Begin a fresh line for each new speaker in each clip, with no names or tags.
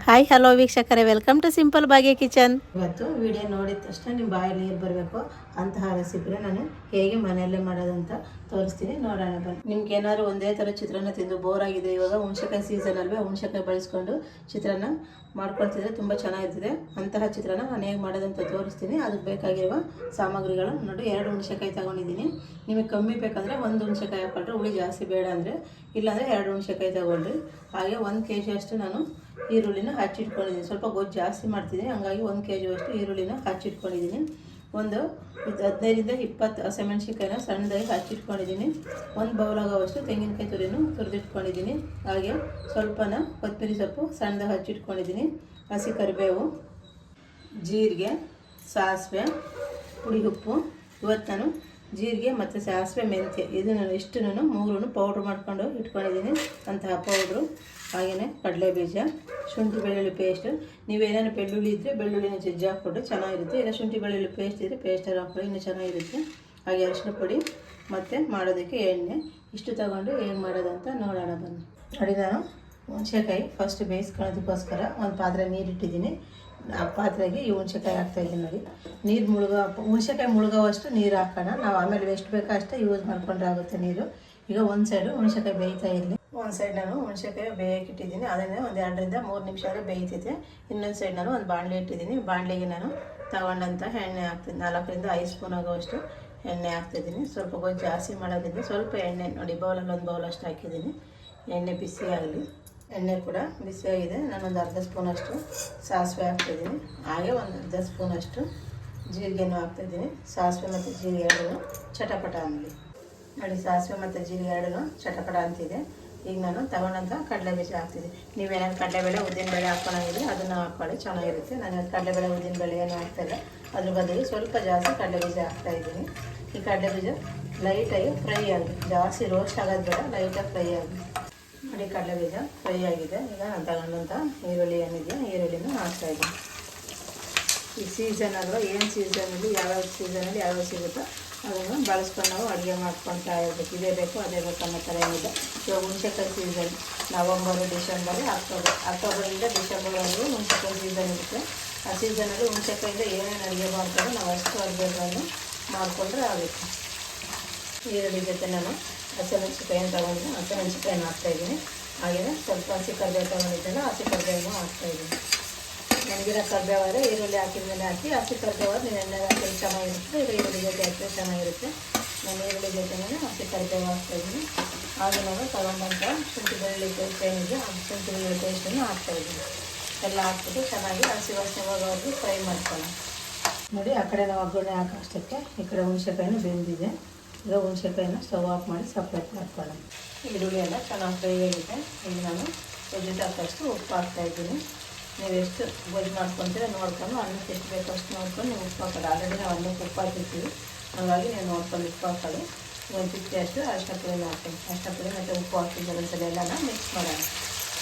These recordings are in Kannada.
ಹಾಯ್ ಹಲೋ ವೀಕ್ಷಕರೇ, welcome to simple Bhagya kitchen.
ಇವತ್ತು ವಿಡಿಯೋ ನೋಡಿದ ತಕ್ಷಣ ನಿಮ್ಮ ಬಾಯಲ್ಲಿ ನೀರು ಬರಬೇಕು ಅಂತಹ ರೆಸಿಪಿನ ನಾನು ಹೇಗೆ ಮನೆಯಲ್ಲೇ ಮಾಡೋದಂತ ತೋರಿಸ್ತೀನಿ, ನೋಡೋಣ ಬನ್ನಿ. ನಿಮ್ಗೆ ಏನಾದ್ರು ಒಂದೇ ಥರ ಚಿತ್ರಾನ್ನ ತಿಂದು ಬೋರ್ ಆಗಿದೆ, ಇವಾಗ ಹುಣಸೆಕಾಯಿ ಸೀಸನ್ ಅಲ್ವೇ, ಹುಣಸೆಕಾಯಿ ಬಳಸ್ಕೊಂಡು ಚಿತ್ರಾನ್ನ ಮಾಡ್ಕೊಳ್ತಿದ್ರೆ ತುಂಬ ಚೆನ್ನಾಗಿರ್ತದೆ. ಅಂತಹ ಚಿತ್ರಾನ್ನ ನಾನು ಹೇಗೆ ಮಾಡೋದಂತ ತೋರಿಸ್ತೀನಿ. ಅದಕ್ಕೆ ಬೇಕಾಗಿರುವ ಸಾಮಗ್ರಿಗಳು ನೋಡಿ, 2 ಹುಣಸೆಕಾಯಿ ತೊಗೊಂಡಿದ್ದೀನಿ. ನಿಮಗೆ ಕಮ್ಮಿ ಬೇಕಂದರೆ 1 ಹುಣಸೆಕಾಯಿ ಹಾಕೊಂಡ್ರೆ, ಹುಳಿ ಜಾಸ್ತಿ ಬೇಡ ಅಂದರೆ ಇಲ್ಲಾಂದರೆ 2 ಹುಣಸೆಕಾಯಿ ತೊಗೊಳ್ರಿ. ಹಾಗೆ 1 kg ಅಷ್ಟು ನಾನು ಈರುಳ್ಳಿನ ಹಚ್ಚಿಟ್ಕೊಂಡಿದ್ದೀನಿ. ಸ್ವಲ್ಪ ಗೊಜ್ಜು ಜಾಸ್ತಿ ಮಾಡ್ತಿದ್ದೀನಿ, ಹಂಗಾಗಿ 1 kg ಅಷ್ಟು ಈರುಳ್ಳಿನ ಹಚ್ಚಿಟ್ಕೊಂಡಿದ್ದೀನಿ. ಒಂದು 15ರಿಂದ 20 ಹಸಿಮೆಣ್ಸಿನ್ಕಾಯಿನ ಸಣ್ಣದಾಗಿ ಹಚ್ಚಿಟ್ಕೊಂಡಿದ್ದೀನಿ. 1 ಬೌಲಾಗುವಷ್ಟು ತೆಂಗಿನಕಾಯಿ ತುರಿನೂ ತುರಿದಿಟ್ಕೊಂಡಿದ್ದೀನಿ. ಹಾಗೆ ಸ್ವಲ್ಪನ ಕೊತ್ತಂಬರಿ ಸೊಪ್ಪು ಸಣ್ಣದಾಗಿ ಹಚ್ಚಿಟ್ಕೊಂಡಿದ್ದೀನಿ. ಹಸಿ ಕರಿಬೇವು, ಜೀರಿಗೆ, ಸಾಸಿವೆ, ಪುಡಿ ಉಪ್ಪು. ಇವತ್ತು ನಾನು ಜೀರಿಗೆ ಮತ್ತು ಸಾಸಿವೆ, ಮೆಂತ್ಯ ಇದು ನಾನು ಇಷ್ಟು ನಾನು 3 ಪೌಡ್ರ್ ಮಾಡ್ಕೊಂಡು ಇಟ್ಕೊಂಡಿದ್ದೀನಿ. ಅಂತಹ ಪೌಡ್ರು, ಹಾಗೆಯೇ ಕಡಲೆ ಬೀಜ, ಶುಂಠಿ ಬೆಳ್ಳುಳ್ಳಿ ಪೇಸ್ಟ್. ನೀವೇನೇನು ಬೆಳ್ಳುಳ್ಳಿ ಇದ್ದರೆ ಬೆಳ್ಳುಳ್ಳಿನ ಜಜ್ಜಿ ಹಾಕ್ಕೊಟ್ರೆ ಚೆನ್ನಾಗಿರುತ್ತೆ, ಇಲ್ಲ ಶುಂಠಿ ಬೆಳ್ಳುಳ್ಳಿ ಪೇಸ್ಟ್ ಇದ್ದರೆ ಪೇಸ್ಟಲ್ಲಿ ಹಾಕ್ಕೊಳ್ಳಿ, ಇನ್ನೂ ಚೆನ್ನಾಗಿರುತ್ತೆ. ಹಾಗೆ ಅರಿಶಿನ ಪುಡಿ ಮತ್ತು ಮಾಡೋದಕ್ಕೆ ಎಣ್ಣೆ. ಇಷ್ಟು ತಗೊಂಡು ಏನು ಮಾಡೋದಂತ ನೋಡೋಣ ಬನ್ನಿ. ನೋಡಿ, ನಾನು ಹುಣಸೆಕಾಯಿ ಫಸ್ಟ್ ಬೇಯಿಸ್ಕೊಳ್ಳೋದಕ್ಕೋಸ್ಕರ ಒಂದು ಪಾತ್ರೆ ನೀರಿಟ್ಟಿದ್ದೀನಿ. ಆ ಪಾತ್ರೆಗೆ ಈ ಹುಣಸೆಕಾಯಿ ಹಾಕ್ತಾಯಿದ್ದೀನಿ. ನೋಡಿ, ನೀರು ಹುಣಸೆಕಾಯಿ ಮುಳುಗೋವಷ್ಟು ನೀರು ಹಾಕೋಣ. ನಾವು ಆಮೇಲೆ ಎಷ್ಟು ಬೇಕೋ ಅಷ್ಟೇ ಯೂಸ್ ಮಾಡಿಕೊಂಡ್ರೆ ಆಗುತ್ತೆ ನೀರು. ಈಗ ಒಂದು ಸೈಡು ಹುಣಸೆಕಾಯಿ ಬೇಯ್ತಾ ಇರಲಿ. ಒಂದು ಸೈಡ್ ನಾನು ಹುಣಸೆಕಾಯಿ ಬೇಯಕ್ಕೆ ಇಟ್ಟಿದ್ದೀನಿ, ಅದನ್ನೇ ಒಂದು 2ರಿಂದ 3 ನಿಮಿಷ ಬೇಯ್ತಿದೆ. ಇನ್ನೊಂದು ಸೈಡ್ ನಾನು ಒಂದು ಬಾಣಲೆ ಇಟ್ಟಿದ್ದೀನಿ. ಬಾಣಲೆಗೆ ನಾನು ತಗೊಂಡಂಥ ಎಣ್ಣೆ ಹಾಕ್ತೀನಿ. 4ರಿಂದ 5 ಸ್ಪೂನ್ ಆಗೋವಷ್ಟು ಎಣ್ಣೆ ಹಾಕ್ತಿದ್ದೀನಿ. ಸ್ವಲ್ಪ ಗೊಜ್ಜು ಜಾಸ್ತಿ ಮಾಡೋದ್ರಿಂದ ಸ್ವಲ್ಪ ಎಣ್ಣೆ ನೋಡಿ, ಬೌಲಲ್ಲಿ 1 ಬೌಲ್ ಅಷ್ಟು ಹಾಕಿದ್ದೀನಿ. ಎಣ್ಣೆ ಬಿಸಿ ಆಗಲಿ. ಎಣ್ಣೆ ಕೂಡ ಬಿಸಿಯಾಗಿದೆ. ನಾನೊಂದು ಅರ್ಧ ಸ್ಪೂನಷ್ಟು ಸಾಸಿವೆ ಹಾಕ್ತಿದ್ದೀನಿ. ಹಾಗೆ ಒಂದು ಅರ್ಧ ಸ್ಪೂನಷ್ಟು ಜೀರಿಗೆನೂ ಹಾಕ್ತಿದ್ದೀನಿ. ಸಾಸಿವೆ ಮತ್ತು ಜೀರಿಗೆ ಎರಡೂ ಚಟಪಟ ಅನ್ನಲಿ. ನೋಡಿ, ಸಾಸಿವೆ ಮತ್ತು ಜೀರಿಗೆ ಎರಡೂ ಚಟಪಟ ಅಂತಿದೆ. ಈಗ ನಾನು ತಗೊಂಡಂಥ ಕಡಲೆಬೀಜ ಹಾಕ್ತಿದ್ದೀನಿ. ನೀವೇನಾದ್ರು ಕಡಲೆಬೇಳೆ, ಉದ್ದಿನಬೇಳೆ ಹಾಕ್ಕೊಂಡಿದ್ರೆ ಅದನ್ನು ಹಾಕ್ಕೊಳ್ಳಿ, ಚೆನ್ನಾಗಿರುತ್ತೆ. ನಾನು ಕಡಲೆಬೇಳೆ, ಉದ್ದಿನಬೇಳೆ ಏನು ಹಾಕ್ತಾಯಿಲ್ಲ, ಅದ್ರ ಬದಲಿಗೆ ಸ್ವಲ್ಪ ಜಾಸ್ತಿ ಕಡಲೆಬೀಜ ಹಾಕ್ತಾಯಿದ್ದೀನಿ. ಈ ಕಡಲೆಬೀಜ ಲೈಟಾಗಿ ಫ್ರೈ ಆಗಲಿ, ಜಾಸ್ತಿ ರೋಸ್ಟ್ ಆಗೋದು ಬೇಡ, ಲೈಟಾಗಿ ಫ್ರೈ ಆಗಲಿ. ನೋಡಿ, ಕಡಲೆಬೀಜ ಫ್ರೈ ಆಗಿದೆ. ಈಗ ನಾನು ತಗೊಂಡಂಥ ಈರುಳ್ಳಿ ಏನಿದೆಯಾ, ಈರುಳ್ಳಿನ ಹಾಕ್ತಾಯಿದ್ದೀನಿ. ಈ ಸೀಸನ್ ಅಲ್ವಾ, ಏನು ಸೀಸನಲ್ಲಿ ಯಾವ್ಯಾವ ಸೀಸನಲ್ಲಿ ಯಾವ್ಯಾವ ಸಿಗುತ್ತೋ ಅದನ್ನು ಬಳಸ್ಕೊಂಡು ನಾವು ಅಡುಗೆ ಮಾಡ್ಕೊಳ್ತಾ ಇರಬೇಕು. ಇದೇ ಬೇಕು ಅದೇ ಬೇಕು ಅನ್ನೋ ಥರ ಏನಿದೆ. ಇವಾಗ ಹುಣಸೆಕಾಯಿ ಸೀಸನ್ ನವಂಬರು, ಡಿಸೆಂಬರು, ಅಕ್ಟೋಬರಿಂದ ಡಿಸೆಂಬರ್ವರೆಗೂ ಹುಣಸೆಕಾಯಿ ಸೀಸನ್ ಇರುತ್ತೆ. ಆ ಸೀಸನಲ್ಲಿ ಹುಣಸೆಕಾಯಿಂದ ಏನೇನು ಅಡುಗೆ ಮಾಡ್ತಾರೋ ನಾವು ಅಷ್ಟು ಅಡುಗೆಗಳನ್ನು ಮಾಡಿಕೊಂಡ್ರೆ ಆಗುತ್ತೆ. ಈರುಳ್ಳಿ ಜೊತೆ ನಾನು ಹಸಿಮೆಣ್ಸಿಕಾಯನ್ನು ತಗೊಂಡು ಹಸಿಮೆಣ್ಸಿಕಾಯನ್ನು ಹಾಕ್ತಾಯಿದ್ದೀನಿ. ಹಾಗೆಯೇ ಸ್ವಲ್ಪ ಹಸಿ ಕರಿಬೇವು ತಗೊಂಡಿದ್ದೆಲ್ಲ ಹಸಿ ಕರಿಬೇವು ಹಾಕ್ತಾಯಿದ್ದೀನಿ. ನನಗಿರೋ ಕರಿಬೇವಾದರೆ ಈರುಳ್ಳಿ ಹಾಕಿದ ಮೇಲೆ ಹಾಕಿ, ಹಸಿ ಕರಿಬೇವಾದ್ರೆ ನೀವು ಎಣ್ಣೆ ಹಾಕಿದ್ರೆ ಚೆನ್ನಾಗಿರುತ್ತೆ, ಇಲ್ಲ ಈರುಳ್ಳಿ ಜೊತೆ ಹಾಕಿದ್ರೆ ಚೆನ್ನಾಗಿರುತ್ತೆ. ನಾನು ಈರುಳ್ಳಿ ಜೊತೆನೇ ಹಸಿ ಕರಿಬೇವು ಹಾಕ್ತಾಯಿದ್ದೀನಿ. ಹಾಗೆ ನಾನು ತಗೊಂಡಂಥ ಶುಂಠಿ ಬೆಳ್ಳುಳ್ಳಿ ಪೇಸ್ಟ್ ಏನಿದೆ, ಆ ಶುಂಠಿ ಬೆಳ್ಳುಳ್ಳಿ ಪೇಸ್ಟನ್ನು ಹಾಕ್ತಾಯಿದ್ದೀನಿ. ಎಲ್ಲ ಹಾಕ್ಬಿಟ್ಟು ಚೆನ್ನಾಗಿ ಹಸಿ ವಾಸನೆ ಹೋಗೋವರೆಗೂ ಫ್ರೈ ಮಾಡ್ಕೊಳ್ಳೋಣ. ನೋಡಿ, ಆ ಕಡೆ ನಾವು ಒಗ್ಗರಣೆ ಹಾಕೋ ಅಷ್ಟಕ್ಕೆ ಈ ಕಡೆ ಹುಣಸೆಕಾಯಿನೂ ಬೆಂದಿದೆ. ಈಗ ಹುಣಸೆಕಾಯಿನ ಸ್ಟವ್ ಆಫ್ ಮಾಡಿ ಸಪ್ರೇಟ್ ಮಾಡ್ಕೊಳ್ಳೋಣ. ಈರುಳ್ಳಿ ಎಲ್ಲ ಚೆನ್ನಾಗಿ ಫ್ರೈ ಆಗಿದೆ. ಈಗ ನಾನು ರುಚಿಗೆ ತಕ್ಕಷ್ಟು ಉಪ್ಪು ಹಾಕ್ತಾಯಿದ್ದೀನಿ. ನೀವು ಎಷ್ಟು ಗೊಜ್ಜು ಮಾಡ್ಕೊತೀರ ನೋಡ್ಕೊಂಡು, ಅನ್ನಕ್ಕೆ ಎಷ್ಟು ಬೇಕೋ ಅಷ್ಟು ನೋಡ್ಕೊಂಡು ನೀವು ಉಪ್ಪು ಹಾಕೋದು. ಆಲ್ರೆಡಿ ನಾವು ಅನ್ನಕ್ಕೆ ಉಪ್ಪು ಹಾಕಿರ್ತೀವಿ, ಹಾಗಾಗಿ ನೀವು ನೋಡ್ಕೊಂಡು ಉಪ್ಪು ಹಾಕೋದು. ಒಂದು ಚಿಟಿಕೆ ಅಷ್ಟು ಅರಿಶಿನ ಪುಡಿನ ಹಾಕ್ತೀನಿ. ಅರಿಶಿನ ಪುಡಿ ಮತ್ತು ಉಪ್ಪು ಹಾಕಿದ್ದು ಒಂದ್ಸಲ ಎಲ್ಲ ಮಿಕ್ಸ್ ಮಾಡೋಣ.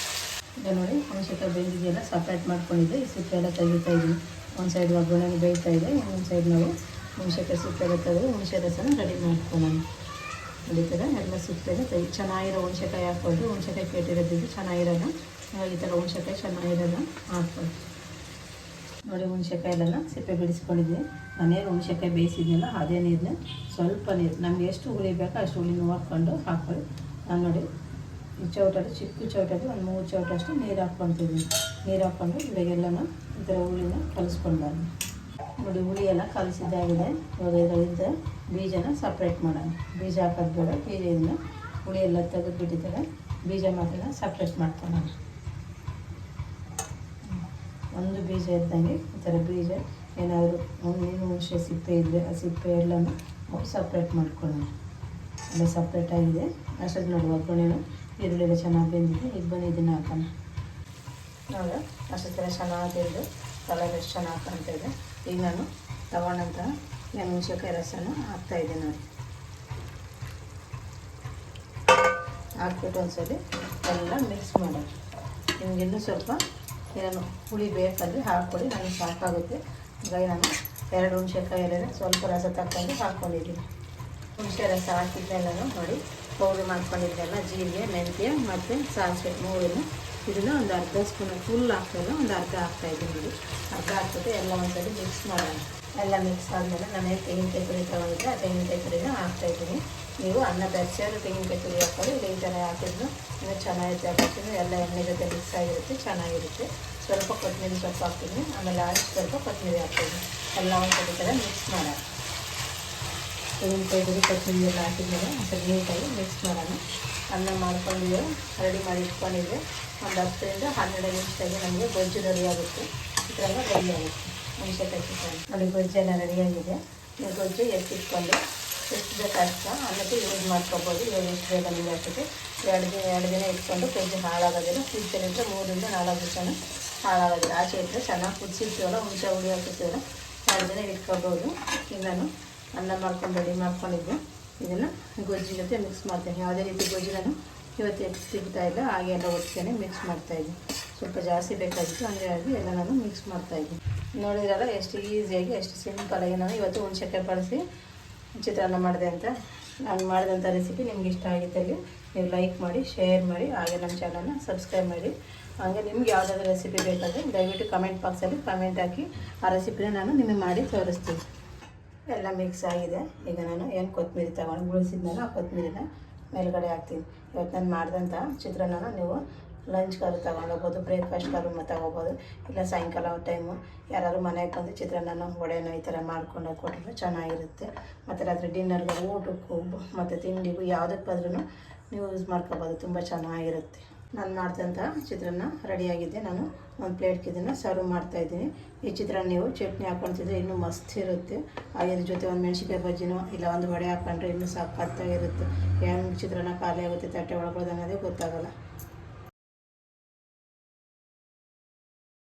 ಈಗ ನೋಡಿ, ಹುಣಸೆಕಾಯಿ ಬೆಂದಿದೆಯಲ್ಲ ಸಪ್ರೇಟ್ ಮಾಡ್ಕೊಂಡಿದ್ದೆ. ಈ ಸಿಪ್ಪೆ ಎಲ್ಲ ತೆಗಿತಾ ಇದ್ದೀನಿ. ಒಂದು ಸೈಡ್ ಒಗ್ಗರಣೆ ಬೇಯ್ತಾ ಇದೆ, ಇನ್ನೊಂದು ಸೈಡ್ ನಾವು ಹುಣಸೆಕಾಯಿ ಸಿಪ್ಪೆ ಎಲ್ಲ ತೆಗೆದು ಹುಣಸೆ ರಸನ ರೆಡಿ ಮಾಡ್ಕೊಳ್ಳೋಣ. ನಡೀತದೆ ಎಲ್ಲ ಸಿಪ್ಪೆನ ತೆಗಿ. ಚೆನ್ನಾಗಿರೋ ಹುಣಸೆಕಾಯಿ ಹಾಕ್ಕೊಂಡು, ಹುಣಸೆಕಾಯಿ ಕೆಟ್ಟಿರೋದಿದ್ದು ಚೆನ್ನಾಗಿರೋಲ್ಲ, ಈ ಥರ ಹುಣಸೆಕಾಯಿ ಚೆನ್ನಾಗಿರೋಲ್ಲ ಹಾಕ್ಕೊಳ್ಳಿ. ನೋಡಿ, ಹುಣಸೆಕಾಯಿ ಎಲ್ಲ ಸಿಪ್ಪೆ ಬಿಡಿಸ್ಕೊಂಡಿದ್ದೀನಿ. ನಾನೇನು ಹುಣಸೆಕಾಯಿ ಬೇಯಿಸಿದ್ನಲ್ಲ ಅದೇ ನೀರನ್ನ, ಸ್ವಲ್ಪ ನೀರು ನಮ್ಗೆ ಎಷ್ಟು ಹುಳಿ ಬೇಕೋ ಅಷ್ಟು ಹುಳಿ ನೋಡ್ಕೊಂಡು ಹಾಕ್ಕೊಳ್ಳಿ. ನಾನು ನೋಡಿ, ಈ ಚೌಟಲ್ಲಿ ಚಿಕ್ಕ ಚೌಟಲ್ಲಿ ಒಂದು 3 ಚೌಟಷ್ಟು ನೀರು ಹಾಕ್ಕೊತಿದ್ದೀನಿ. ನೀರು ಹಾಕ್ಕೊಂಡು ಇವಾಗೆಲ್ಲನ ಈ ಥರ ಹುಳಿನ ಕಲಿಸ್ಕೊಂಡು ಬನ್ನಿ. ನೋಡಿ, ಹುಳಿ ಎಲ್ಲ ಕಲಿಸಿದ್ದಾಗಿದೆ. ಇವಾಗ ಇದರಿಂದ ಬೀಜನ ಸಪ್ರೇಟ್ ಮಾಡೋಣ. ಬೀಜ ಹಾಕೋದು ಬೇಡ, ಬೀಜದಿಂದ ಹುಳಿ ಎಲ್ಲ ತೆಗೆದುಬಿಟ್ಟಿದ್ದಾರೆ. ಬೀಜ ಮಾತ್ರ ಸಪ್ರೇಟ್ ಮಾಡ್ಕೊಳ್ಳೋಣ. ಒಂದು ಬೀಜ ಇದ್ದಂಗೆ ಈ ಥರ ಬೀಜ ಏನಾದರೂ ನೀನು ಹುಣಸೆ ಸಿಪ್ಪೆ ಇದ್ದರೆ ಆ ಸಿಪ್ಪೆ ಎಲ್ಲನೂ ಸಪ್ರೇಟ್ ಮಾಡ್ಕೊಳ್ಳೋಣ. ಎಲ್ಲ ಸಪ್ರೇಟ್ ಆಗಿದೆ. ಅಷ್ಟೊಂದು ನೋಡಿ, ಒಗ್ಗರಣೆನೂ ಈರುಳ್ಳಿ ಚೆನ್ನಾಗಿ ಬೆಂದಿದೆ. ಈಗ ಬನ್ನಿ ಇದನ್ನು ಹಾಕೋಣ. ನೋಡಿ, ಅಷ್ಟು ಥರ ಚೆನ್ನಾಗಿ ಬೆಂದು ಕಲರ್ ಎಷ್ಟು ಚೆನ್ನಾಗಿ ಕಾಣ್ತಾಯಿದೆ. ಈಗ ನಾನು ತಗೊಂಡಂಥ ಹುಣಸೆಕಾಯಿ ರಸನ ಹಾಕ್ತಾಯಿದ್ದೆ. ನೋಡಿ, ಹಾಕ್ಬಿಟ್ಟು ಒಂದ್ಸಲಿ ಎಲ್ಲ ಮಿಕ್ಸ್ ಮಾಡೋಣ. ನಿಮ್ಗೆ ಇನ್ನೂ ಸ್ವಲ್ಪ ಏನು ಹುಳಿ ಬೇಕಂದರೆ ಹಾಕ್ಕೊಳ್ಳಿ, ನನಗೆ ಸಾಕಾಗುತ್ತೆ. ಈಗ ನಾನು 2 ಹುಣಸೆಕಾಯಿ ಎಲ್ಲ ಸ್ವಲ್ಪ ರಸ ತಗೊಂಡು ಹಾಕ್ಕೊಂಡಿದ್ದೀನಿ. ಹುಣಸೆ ರಸ ಹಾಕಿದ್ದೆಲ್ಲನೂ ನೋಡಿ, ಪೌಡ್ರ್ ಮಾಡ್ಕೊಂಡಿದ್ದೆಲ್ಲ ಜೀರಿಗೆ, ಮೆಂತ್ಯ ಮತ್ತು ಸಾಸಿವೆ 3 ಇದನ್ನು ಒಂದು ಅರ್ಧ ಸ್ಪೂನ್ ಫುಲ್ ಹಾಕ್ತಾಯಿಲ್ಲ, ಒಂದು ಅರ್ಧ ಹಾಕ್ತಾಯಿದ್ದೀನಿ ನೋಡಿ. ಅರ್ಧ ಹಾಕ್ಬಿಟ್ಟು ಎಲ್ಲ ಒಂದ್ಸರಿ ಮಿಕ್ಸ್ ಮಾಡೋಣ. ಎಲ್ಲ ಮಿಕ್ಸ್ ಆದಮೇಲೆ ನಾನು ತೆಂಗಿನಕಾಯಿ ತುರಿ ತೊಗೊಂಡಿದ್ದೆ, ಆ ತೆಂಗಿನಕಾಯಿ ತುರಿನ ಹಾಕ್ತಾಯಿದ್ದೀನಿ. ನೀವು ಅನ್ನ ಬೆರೆಸಿದ್ರೆ ತೆಂಗಿನಕಾಯಿ ತುರಿ ಹಾಕ್ಕೊಳ್ಳಿ, ಇಲ್ಲ ಈ ಥರ ಹಾಕಿದ್ರು ಇನ್ನೂ ಚೆನ್ನಾಗಿರುತ್ತೆ. ಹಾಕಿದ್ರೆ ಎಲ್ಲ ಎಣ್ಣೆ ಜೊತೆ ಮಿಕ್ಸ್ ಆಗಿರುತ್ತೆ, ಚೆನ್ನಾಗಿರುತ್ತೆ. ಸ್ವಲ್ಪ ಕೊತ್ತಂಬರಿ ಸೊಪ್ಪು ಹಾಕ್ತೀನಿ, ಆಮೇಲೆ ಲಾಸ್ಟ್ ಸ್ವಲ್ಪ ಕೊತ್ತಂಬರಿ ಹಾಕ್ತೀನಿ. ಎಲ್ಲ ಒಂದ್ಸರಿ ಥರ ಮಿಕ್ಸ್ ಮಾಡೋಣ. ತೆಂಗಿನಕಾಯಿ ತುರಿ ಕೊತ್ತಂಬರಿ ಎಲ್ಲ ಹಾಕಿದ್ಮೇಲೆ ಒಂದ್ಸರಿ ನೀಟಾಗಿ ಮಿಕ್ಸ್ ಮಾಡೋಣ. ಅನ್ನ ಮಾಡ್ಕೊಂಡಿದ್ದೆ, ರೆಡಿ ಮಾಡಿ ಇಟ್ಕೊಂಡಿದ್ದೆ. ಒಂದು 10-12 ನಿಮಿಷದಾಗೆ ನಮಗೆ ಗೊಜ್ಜು ರೆಡಿ ಆಗುತ್ತೆ. ಚಿತ್ರಾನ್ನ ರೆಡಿ ಆಗುತ್ತೆ. ಮೆಣಸಿನಕಾಯಿ ಚಿತ್ರಾನ್ನ ನೋಡಿ, ಗೊಜ್ಜೆಲ್ಲ ರೆಡಿಯಾಗಿದೆ. ನೀವು ಗೊಜ್ಜು ಎತ್ತಿಟ್ಕೊಂಡು ಎಷ್ಟು ಬೇಕಾಗ್ತಾ ಅನ್ನಕ್ಕೆ ಯೂಸ್ ಮಾಡ್ಕೊಬೋದು. ಇವಾಗ ಎಷ್ಟು ಬೇಗ ನೀವು ಹಾಕಿದ್ರೆ 2 ದಿನ ಇಟ್ಕೊಂಡು ಗೊಜ್ಜು ಹಾಳಾಗೋದಿಲ್ಲ. ಫ್ರಿಜ್ಜಲ್ಲಿದ್ದರೆ 3-4 ದಿವಸ ಹಾಳಾಗೋದಿಲ್ಲ. ಆಚೆ ಇಟ್ಟರೆ ಚೆನ್ನಾಗಿ ಕುದಿಸಿರ್ತೀವಲ್ಲ, ಹುಣಸೆ ಹುಳಿ ಹಾಕಿರ್ತೀವಲ್ಲ, 2 ದಿನ ಇಟ್ಕೊಬೋದು. ಈಗ ನಾನು ಅನ್ನ ಮಾಡ್ಕೊಂಡು ರೆಡಿ ಮಾಡ್ಕೊಂಡಿದ್ದೆ. ಇದನ್ನು ಗೊಜ್ಜು ಜೊತೆ ಮಿಕ್ಸ್ ಮಾಡ್ತೇನೆ. ಯಾವುದೇ ರೀತಿ ಗೊಜ್ಜು ನಾನು ಇವತ್ತು ಸಿಗ್ತಾ ಇಲ್ಲ, ಹಾಗೆ ಎಲ್ಲ ಒಟ್ಟಿಗೆ ಮಿಕ್ಸ್ ಮಾಡ್ತಾಯಿದ್ದೀನಿ. ಸ್ವಲ್ಪ ಜಾಸ್ತಿ ಬೇಕಾಗಿತ್ತು, ಹಂಗಾಗಿ ಎಲ್ಲ ನಾನು ಮಿಕ್ಸ್ ಮಾಡ್ತಾಯಿದ್ದೀನಿ. ನೋಡಿದ್ರಲ್ಲ ಎಷ್ಟು ಈಸಿಯಾಗಿ, ಎಷ್ಟು ಸಿಂಪಲಾಗಿ ನಾನು ಇವತ್ತು ಹುಣಸೆಕಾಯಿ ಬಳಸಿ ಚಿತ್ರಾನ್ನ ಮಾಡಿದೆ ಅಂತ. ನಾನು ಮಾಡಿದಂಥ ರೆಸಿಪಿ ನಿಮ್ಗೆ ಇಷ್ಟ ಆಗಿದ್ದಲ್ಲಿ ನೀವು ಲೈಕ್ ಮಾಡಿ, ಶೇರ್ ಮಾಡಿ, ಹಾಗೆ ನಮ್ಮ ಚಾನಲ್ನ ಸಬ್ಸ್ಕ್ರೈಬ್ ಮಾಡಿ. ಹಾಗೆ ನಿಮ್ಗೆ ಯಾವುದಾದ್ರೂ ರೆಸಿಪಿ ಬೇಕಾದರೆ ದಯವಿಟ್ಟು ಕಮೆಂಟ್ ಬಾಕ್ಸಲ್ಲಿ ಕಮೆಂಟ್ ಹಾಕಿ, ಆ ರೆಸಿಪಿನ ನಾನು ನಿಮಗೆ ಮಾಡಿ ತೋರಿಸ್ತೀನಿ. ಎಲ್ಲ ಮಿಕ್ಸ್ ಆಗಿದೆ. ಈಗ ನಾನು ಏನು ಕೊತ್ತಂಬರಿ ತಗೊಂಡು ಉಳಿಸಿದ್ನಲ್ಲ, ಆ ಕೊತ್ತಂಬರಿನ ಮೇಲ್ಗಡೆ ಹಾಕ್ತೀನಿ. ಇವತ್ತು ನಾನು ಮಾಡಿದಂಥ ಚಿತ್ರಾನ್ನ ನೀವು ಲಂಚ್ಗಾದ್ರು ತಗೊಂಡೋಗ್ಬೋದು, ಬ್ರೇಕ್ಫಾಸ್ಟ್ಗಾದ್ರು ತಗೋಬೋದು, ಇಲ್ಲ ಸಾಯಂಕಾಲ ಟೈಮು ಯಾರಾದ್ರು ಮನೆಗೆ ಬಂದು ಚಿತ್ರಾನ್ನ ವಡೆನೋ ಈ ಥರ ಮಾಡ್ಕೊಂಡು ಕೊಟ್ಟರೆ ಚೆನ್ನಾಗಿರುತ್ತೆ. ಮತ್ತು ರಾತ್ರಿ ಡಿನ್ನರ್ಗೆ, ಊಟಕ್ಕೂ ಮತ್ತು ತಿಂಡಿಗೂ ಯಾವುದಕ್ಕೆ ಬಂದ್ರೂ ನೀವು ಯೂಸ್ ಮಾಡ್ಕೊಬೋದು, ತುಂಬ ಚೆನ್ನಾಗಿರುತ್ತೆ. ನಾನು ಮಾಡಿದಂಥ ಚಿತ್ರಾನ್ನ ರೆಡಿಯಾಗಿದೆ. ನಾನು ಒಂದು ಪ್ಲೇಟ್ಗೆ ಇದನ್ನು ಸರ್ವ್ ಮಾಡ್ತಾಯಿದ್ದೀನಿ. ಈ ಚಿತ್ರಾನ್ನ ನೀವು ಚಟ್ನಿ ಹಾಕ್ಕೊಳ್ತಿದ್ರೆ ಇನ್ನೂ ಮಸ್ತ್ ಇರುತ್ತೆ. ಅದ್ರ ಜೊತೆ ಒಂದು ಮೆಣಸಿನ್ಕಾಯಿ ಬಜ್ಜಿನೋ ಇಲ್ಲ ಒಂದು ವಡೆ ಹಾಕ್ಕೊಂಡ್ರೆ ಇನ್ನೂ ಸಖತ್ತಾಗಿರುತ್ತೆ. ಹೆಂಗೆ ಚಿತ್ರಾನ್ನ ಖಾಲಿ ಆಗುತ್ತೆ ತಟ್ಟೆ ಒಳಗೋದು ಅನ್ನೋದೇ ಗೊತ್ತಾಗೋಲ್ಲ.